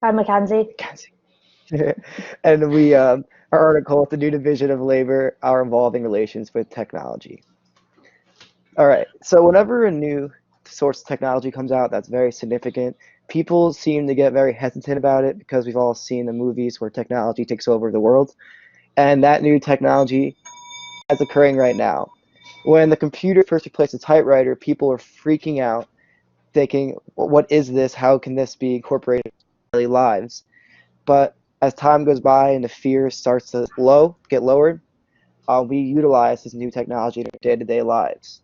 Hi, Mackenzie. MacKenzie. And our article, The New Division of Labor, Our Evolving Relations with Technology. All right, so whenever a new source of technology comes out that's very significant, people seem to get very hesitant about it because we've all seen the movies where technology takes over the world. And that new technology is occurring right now. When the computer first replaced the typewriter, people were freaking out, thinking, what is this? How can this be incorporated in our daily lives? But as time goes by and the fear starts to get lowered, we utilize this new technology in our day-to-day lives.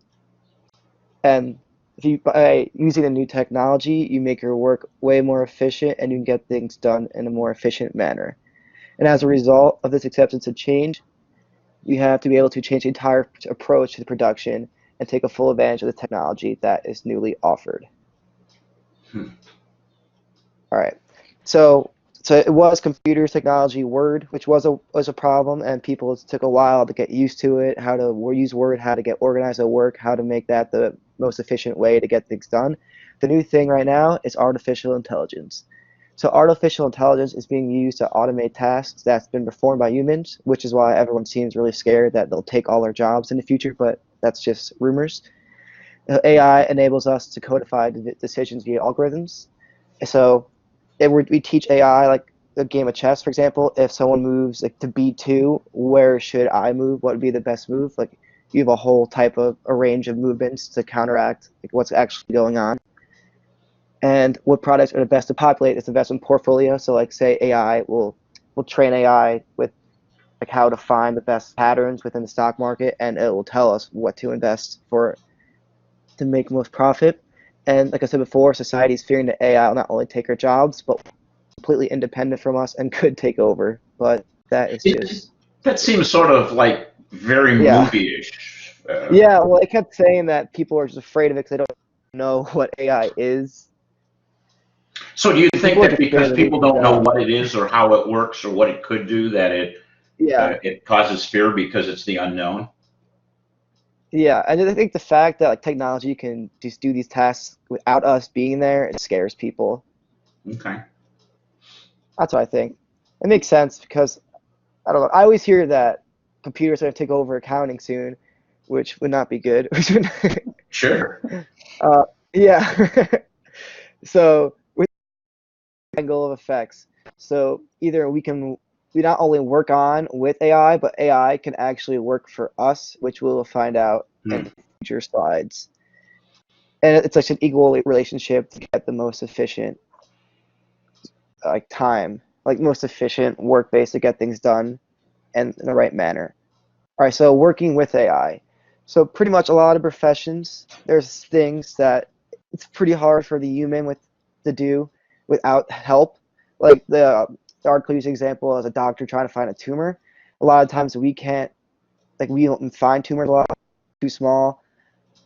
And if you by using the new technology, you make your work way more efficient and you can get things done in a more efficient manner. And as a result of this acceptance of change, you have to be able to change the entire approach to the production and take a full advantage of the technology that is newly offered. Hmm. All right. So so it was computers, technology, Word, which was a problem, and people took a while to get used to it, how to use Word, how to get organized at work, how to make that the most efficient way to get things done. The new thing right now is artificial intelligence. So artificial intelligence is being used to automate tasks that's been performed by humans, which is why everyone seems really scared that they'll take all our jobs in the future, but that's just rumors. AI enables us to codify decisions via algorithms. So we teach AI like a game of chess, for example. If someone moves like to B2, where should I move? What would be the best move? Like you have a whole type of a range of movements to counteract like, what's actually going on. And what products are the best to populate this investment portfolio. So like say AI will train AI with like how to find the best patterns within the stock market, and it will tell us what to invest for to make most profit. And like I said before, society is fearing that AI will not only take our jobs, but completely independent from us and could take over. But that is It, just, that seems sort of like very yeah. movie-ish. Yeah, well, it kept saying that people are just afraid of it because they don't know what AI is. So do you think People are that just scared because of people losing their don't know job. what it is or how it works or what it could do, that Yeah, it causes fear because it's the unknown? yeah. And I think the fact that like technology can just do these tasks without us being there, it scares people. Okay. That's what I think. It makes sense because I don't know. I always hear that computers are going to take over accounting soon, which would not be good. Sure. uh, yeah. So with angle of effects, so either we not only work on with AI, but AI can actually work for us, which we'll find out in Hmm. future slides. And it's like an equal relationship to get the most efficient like time, like most efficient work base to get things done and in the right manner. All right, so working with AI. So pretty much a lot of professions, there's things that it's pretty hard for the human with to do without help. Like the article used example as a doctor trying to find a tumor. A lot of times we can't, like we don't find tumors a lot, too small.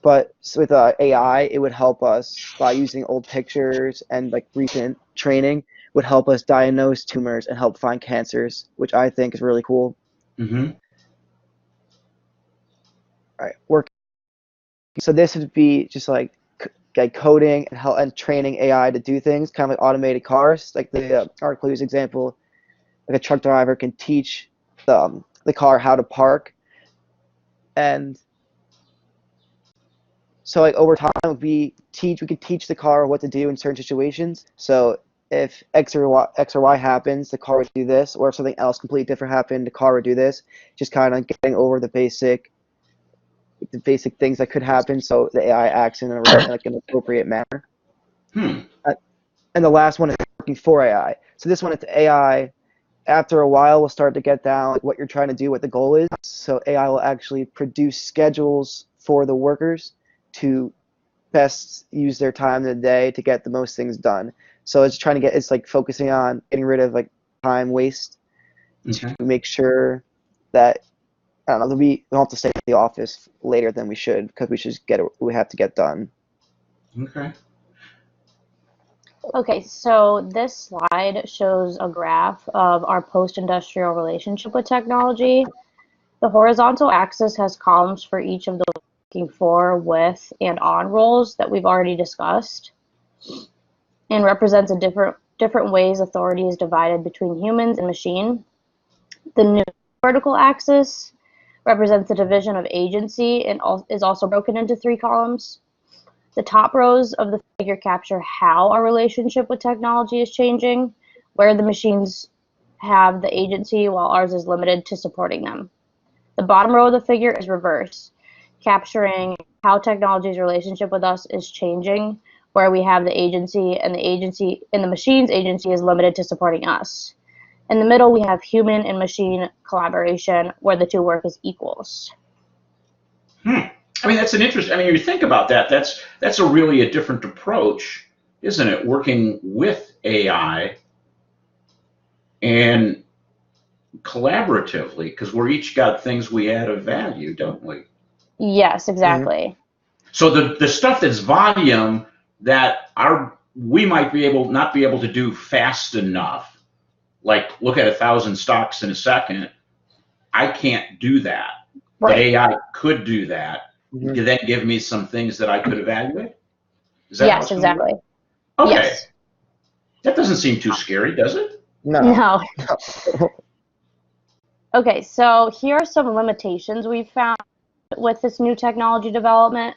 But with AI, it would help us by using old pictures and like recent training would help us diagnose tumors and help find cancers, which I think is really cool. Hmm. All right, work. So this would be just like coding and training AI to do things, kind of like automated cars. Like the article use example, like a truck driver can teach the car how to park, and so like over time we could teach the car what to do in certain situations. So if X or Y happens, the car would do this, or if something else completely different happened, the car would do this. Just kind of getting over the basic things that could happen, so the AI acts in like an appropriate manner. Hmm. Uh, and the last one is working for AI. So this one, it's AI. After a while, we'll start to get down like what you're trying to do, what the goal is. So AI will actually produce schedules for the workers to best use their time in the day to get the most things done. So it's like focusing on getting rid of like time waste to Okay. make sure that I don't know, we don't have to stay at the office later than we should because we have to get done. Okay. Okay, so this slide shows a graph of our post-industrial relationship with technology. The horizontal axis has columns for each of the working for, with, and on roles that we've already discussed, and represents a different different ways authority is divided between humans and machine. The new vertical axis represents the division of agency and is also broken into 3 columns. The top rows of the figure capture how our relationship with technology is changing, where the machines have the agency while ours is limited to supporting them. The bottom row of the figure is reverse, capturing how technology's relationship with us is changing, where we have the agency and the machine's agency is limited to supporting us. In the middle, we have human and machine collaboration, where the two work as equals. I mean, that's an interesting. I mean, you think about that. That's a really a different approach, isn't it? Working with AI and collaboratively, because we're each got things we add of value, don't we? Yes, exactly. So the stuff that's volume that we might not be able to do fast enough, like look at 1,000 stocks in a second. I can't do that, but AI could do that. Could then give me some things that I could evaluate. Is that Yes, exactly. Okay. Yes. That doesn't seem too scary, does it? No. Okay, so here are some limitations we've found with this new technology development.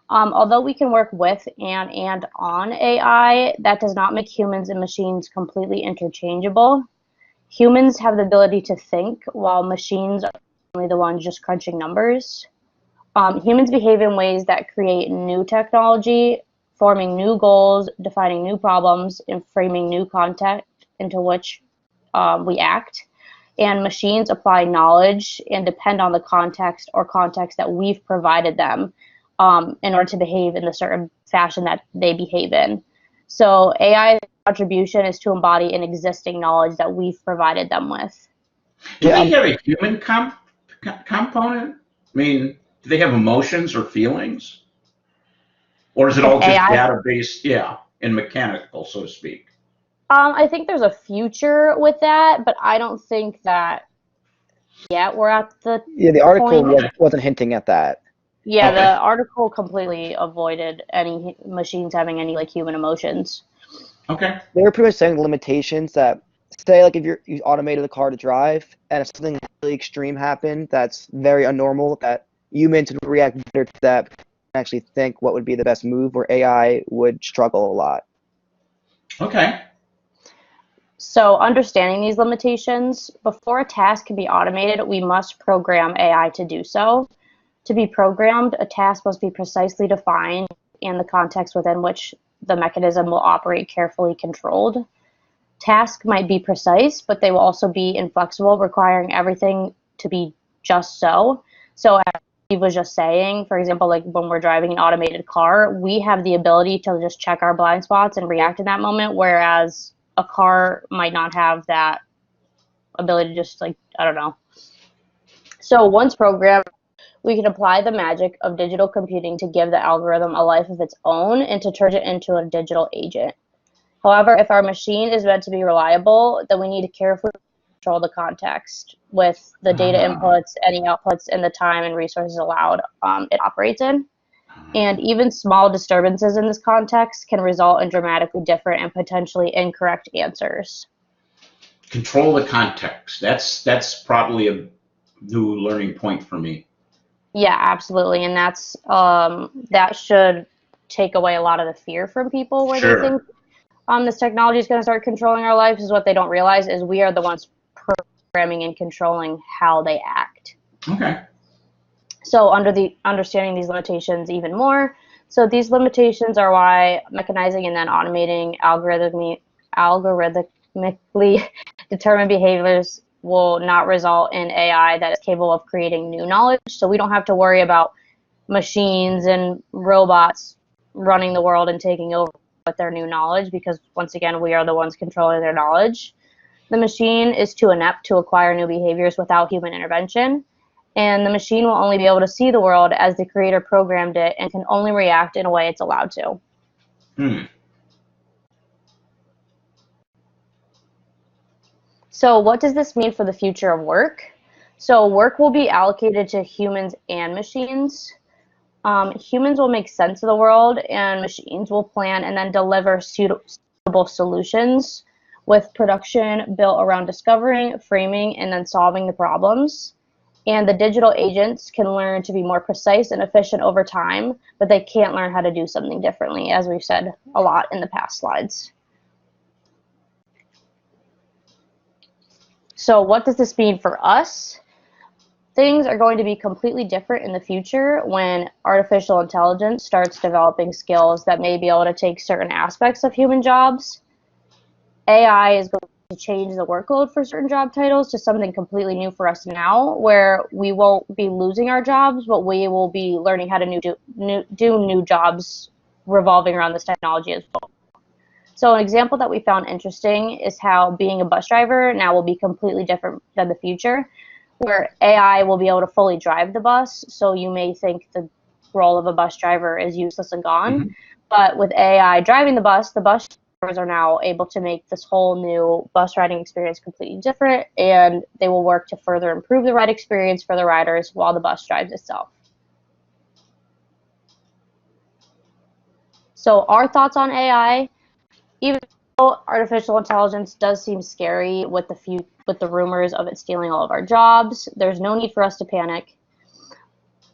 Although we can work with and on AI, that does not make humans and machines completely interchangeable. Humans have the ability to think, while machines are only the ones just crunching numbers. Humans behave in ways that create new technology, forming new goals, defining new problems, and framing new context into which we act. And machines apply knowledge and depend on the context or context that we've provided them in order to behave in the certain fashion that they behave in. So AI's contribution is to embody an existing knowledge that we've provided them with. Do they have a human component? I mean, do they have emotions or feelings? Or is it all just data-based, and mechanical, so to speak? I think there's a future with that, but I don't think that yet we're at the the article wasn't hinting at that. Yeah, the article completely avoided any machines having any like human emotions. Okay. They were pretty much saying the limitations that, say, like if you automated the car to drive and if something really extreme happened that's very unnormal, that humans would react better to that and actually think what would be the best move, where AI would struggle a lot. Okay. So understanding these limitations, before a task can be automated, we must program AI to do so. To be programmed, a task must be precisely defined and the context within which the mechanism will operate carefully controlled. Tasks might be precise, but they will also be inflexible, requiring everything to be just so. So as Steve was just saying, for example, like when we're driving an automated car, we have the ability to just check our blind spots and react in that moment, whereas a car might not have that ability to just like, I don't know. So once programmed, we can apply the magic of digital computing to give the algorithm a life of its own and to turn it into a digital agent. However, if our machine is meant to be reliable, then we need to carefully control the context with the data inputs, any outputs, and the time and resources allowed it operates in. And even small disturbances in this context can result in dramatically different and potentially incorrect answers. Control the context. That's probably a new learning point for me. Yeah, absolutely, and that's that should take away a lot of the fear from people where they think this technology is going to start controlling our lives. Is what they don't realize is we are the ones programming and controlling how they act. Okay. So understanding these limitations even more. So these limitations are why mechanizing and then automating algorithmically determined behaviors will not result in AI that is capable of creating new knowledge. So we don't have to worry about machines and robots running the world and taking over with their new knowledge, because once again, we are the ones controlling their knowledge. The machine is too inept to acquire new behaviors without human intervention. And the machine will only be able to see the world as the creator programmed it and can only react in a way it's allowed to. So what does this mean for the future of work? So work will be allocated to humans and machines. Humans will make sense of the world, and machines will plan and then deliver suitable repeatable solutions with production built around discovering, framing, and then solving the problems. And the digital agents can learn to be more precise and efficient over time, but they can't learn how to do something differently, as we've said a lot in the past slides. So what does this mean for us? Things are going to be completely different in the future when artificial intelligence starts developing skills that may be able to take certain aspects of human jobs. AI is going to change the workload for certain job titles to something completely new for us now, where we won't be losing our jobs, but we will be learning how to do new jobs revolving around this technology as well. So an example that we found interesting is how being a bus driver now will be completely different than the future, where AI will be able to fully drive the bus. So you may think the role of a bus driver is useless and gone, Mm-hmm. but with AI driving the bus drivers are now able to make this whole new bus riding experience completely different, and they will work to further improve the ride experience for the riders while the bus drives itself. So our thoughts on AI, even though artificial intelligence does seem scary with the rumors of it stealing all of our jobs, there's no need for us to panic.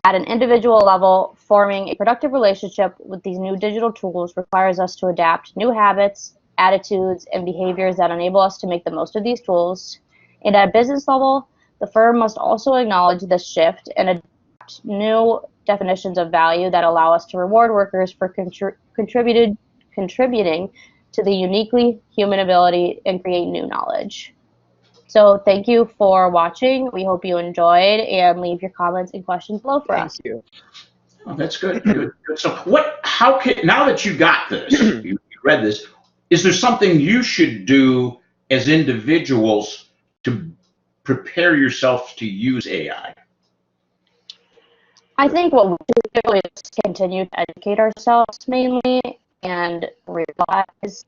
At an individual level, forming a productive relationship with these new digital tools requires us to adapt new habits, attitudes, and behaviors that enable us to make the most of these tools. And at a business level, the firm must also acknowledge this shift and adapt new definitions of value that allow us to reward workers for contributing to the uniquely human ability and create new knowledge. So thank you for watching. We hope you enjoyed, and leave your comments and questions below for us. Thank you. Oh, that's good. Good. So now that you got this, you read this, is there something you should do as individuals to prepare yourself to use AI? I think what we should do is continue to educate ourselves mainly and realize.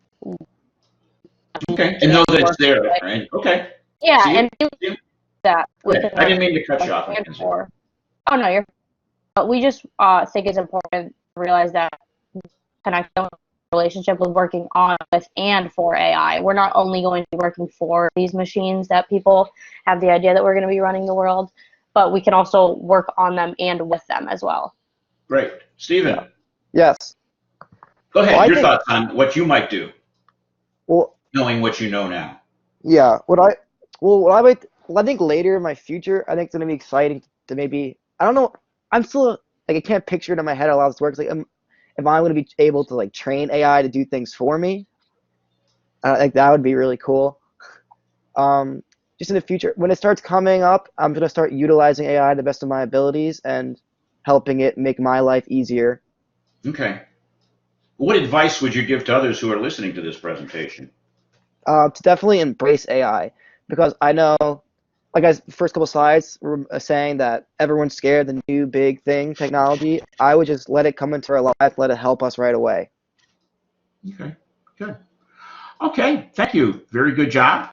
Okay, and know that it's there, right? Okay. Yeah, See and you? that we Okay. can I didn't mean to cut you off, MacKenzie. Oh no, you're. But we just think it's important to realize that connect a relationship with working on with and for AI. We're not only going to be working for these machines that people have the idea that we're going to be running the world, but we can also work on them and with them as well. Great. Stephen. Yes. Go ahead. Well, Your thoughts on what you might do, Well, knowing what you know now. yeah. I think later in my future, I think it's gonna be exciting to maybe. I don't know. I'm still like I can't picture it in my head how this works. Like, if I'm gonna be able to like train AI to do things for me, I think that would be really cool. Just in the future, when it starts coming up, I'm gonna start utilizing AI to the best of my abilities and helping it make my life easier. Okay. What advice would you give to others who are listening to this presentation? To definitely embrace AI, because I know, like guys, first couple slides were saying that everyone's scared of the new big thing, technology. I would just let it come into our life, let it help us right away. Okay. Good. Okay. Thank you. Very good job.